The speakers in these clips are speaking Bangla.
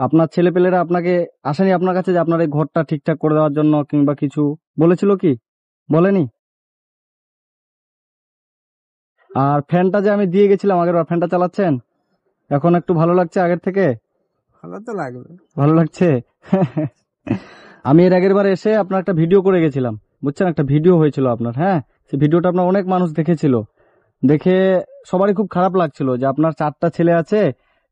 আপনার ছেলেপেলেরা আপনাকে আসেনি আপনার কাছে যে আপনার এই ঘরটা ঠিকঠাক করে দেওয়ার জন্য কিংবা কিছু বলেছিল কি? বলেনি? আর ফ্যানটা যে আমি দিয়ে গেছিলাম আগের বার, ফ্যানটা চালাচ্ছেন? এখন একটু ভালো লাগছে আগের থেকে? ভালো তো লাগবে। ভালো লাগছে? আমি এর আগের বার এসে আপনার একটা ভিডিও করে গেছিলাম, বুঝছেন? একটা ভিডিও হয়েছিল আপনার, হ্যাঁ। সেই ভিডিওটা আপনার অনেক মানুষ দেখেছিল, দেখে সবারই খুব খারাপ লাগছিল যে আপনার 4টা ছেলে আছে,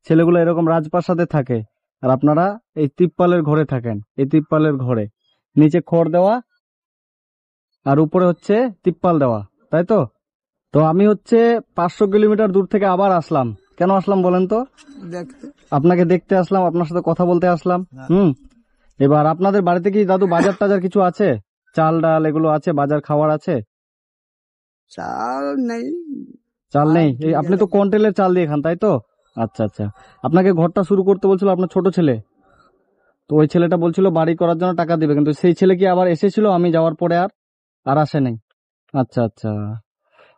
ছেলেগুলো এরকম রাজপ্রাসাদে থাকে আর আপনারা এই তিপ্পালের ঘরে থাকেন। এই তিপ্পালের ঘরে নিচে খড় দেওয়া আর উপরে হচ্ছে তিপ্পাল দেওয়া, তাই তো? তো আমি হচ্ছে 500 কিলোমিটার দূর থেকে আবার আসলাম। কেন আসলাম বলেন তো? দেখতে আপনাকে দেখতে আসলাম, আপনার সাথে কথা বলতে আসলাম। এবার আপনাদের বাড়িতে কি দাদু বাজার টাজার কিছু আছে? চাল ডাল এগুলো আছে? বাজার খাবার আছে? চাল নেই। চাল নেই? এই আপনি তো কন্ট্রোলের চাল দিয়ে খান, তাই তো? আচ্ছা আচ্ছা। আপনাকে ঘরটা শুরু করতে বলছিল আপনার ছোট ছেলে, তো ওই ছেলেটা বলছিল বাড়ি করার জন্য টাকা দিবে, কিন্তু সেই ছেলে কি আবার এসেছিল আমি যাওয়ার পরে? আর আর আসে নাই? আচ্ছা আচ্ছা,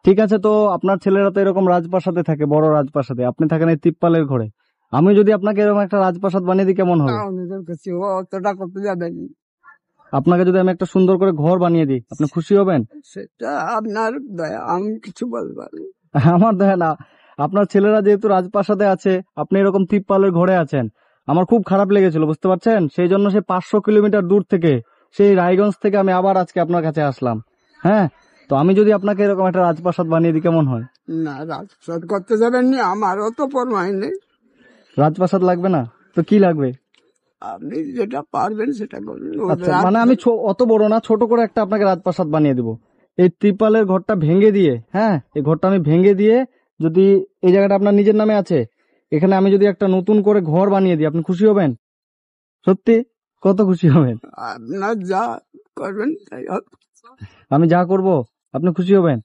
ঠিক আছে। তো আপনার ছেলেরা তো এরকম রাজপ্রাসাদে থাকে, বড় রাজপ্রাসাদে, আপনি থাকেন এই তিপ্পালের ঘরে। আমি যদি আপনাকে এরকম একটা রাজপ্রাসাদ বানিয়ে দিই কেমন হবে? নিজের কাছে অতটা করতে যাবে না। আপনাকে যদি আমি একটা সুন্দর করে ঘর বানিয়ে দিই, আপনি খুশি হবেন? সেটা আপনার দয়া, আমি কিছু বলবো না। আমার দয়া না, আপনার ছেলেরা যেহেতু রাজপ্রাসাদে আছে, আপনি এরকম তিপ্পালের ঘরে আছেন, আমার খুব খারাপ লেগেছিল, বুঝতে পারছেন? সেই জন্য সে 500 কিলোমিটার দূর থেকে, সেই রায়গঞ্জ থেকে আমি আবার আজকে আপনার কাছে আসলাম। হ্যাঁ, তো আমি যদি আপনাকে এরকম একটা রাজপ্রাসাদ বানিয়ে দিই কেমন হয়? না, রাজপ্রাসাদ করতে যাবেন না, আমারও তো পরমাই নেই। রাজপ্রাসাদ লাগবে না তো কি লাগবে? আপনি যেটা পারবেন সেটা করবেন। আচ্ছা, মানে আমি অত বড় না, ছোট করে একটা আপনাকে রাজপ্রাসাদ বানিয়ে দিব। এই ত্রিপালের ঘরটা ভেঙে দিয়ে, হ্যাঁ, এই ঘরটা আমি ভেঙে দিয়ে, যদি এই জায়গাটা আপনার নিজের নামে আছে, এখানে আমি যদি একটা নতুন করে ঘর বানিয়ে দিই, আপনি খুশি হবেন? সত্যি? কত খুশি হবেন? আপনার যা করবেন তাই হবে। আমি যা করব আপনি খুশি হবেন?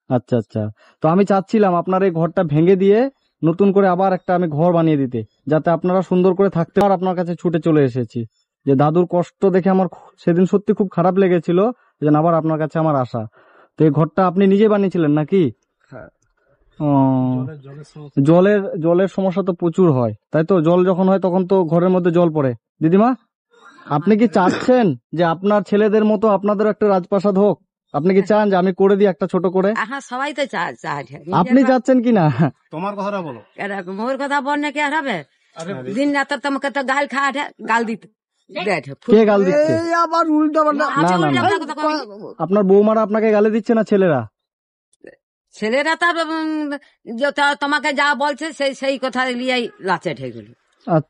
আচ্ছা আচ্ছা। তো আমি চাচ্ছিলাম আপনার এই ঘরটা ভেঙে দিয়ে নতুন করে আবার একটা আমি ঘর বানিয়ে দিতে, যাতে আপনারা সুন্দর করে থাকতে। আর আপনার কাছে ছুটে চলে এসেছি যে দাদুর কষ্ট দেখে আমার সেদিন সত্যি খুব খারাপ লেগেছিল, যে আবার আপনার কাছে আমার আশা। তো এই ঘরটা আপনি নিজে বানিয়েছিলেন নাকি? হ্যাঁ। ও, জলের সমস্যা তো প্রচুর হয়, তাই তো? জল যখন হয় তখন তো ঘরের মধ্যে জল পড়ে। দিদিমা, আপনি কি চাচ্ছেন যে আপনার ছেলেদের মতো আপনাদের একটা রাজপ্রাসাদ হোক? আপনি কি চান যে আমি করে দিই একটা ছোট করে? হ্যাঁ, সবাই তো চায়। আপনি চাচ্ছেন কি না? তোমার কথাটা বলো। মোর কথা বললে কি আর হবে? দিন রাত তোমাকে তো গাল খাওয়া গাল দিত। কে গাল দিচ্ছে? এই আবার উল্টা পাল্টা। না না না, আপনার বৌমারা আপনাকে গালি দিচ্ছে না? ছেলেরা ছেলেরা তো তোমাকে যা বলছে সেই কথা নিয়েই লাচে ঠেকগুলো। আচ্ছা।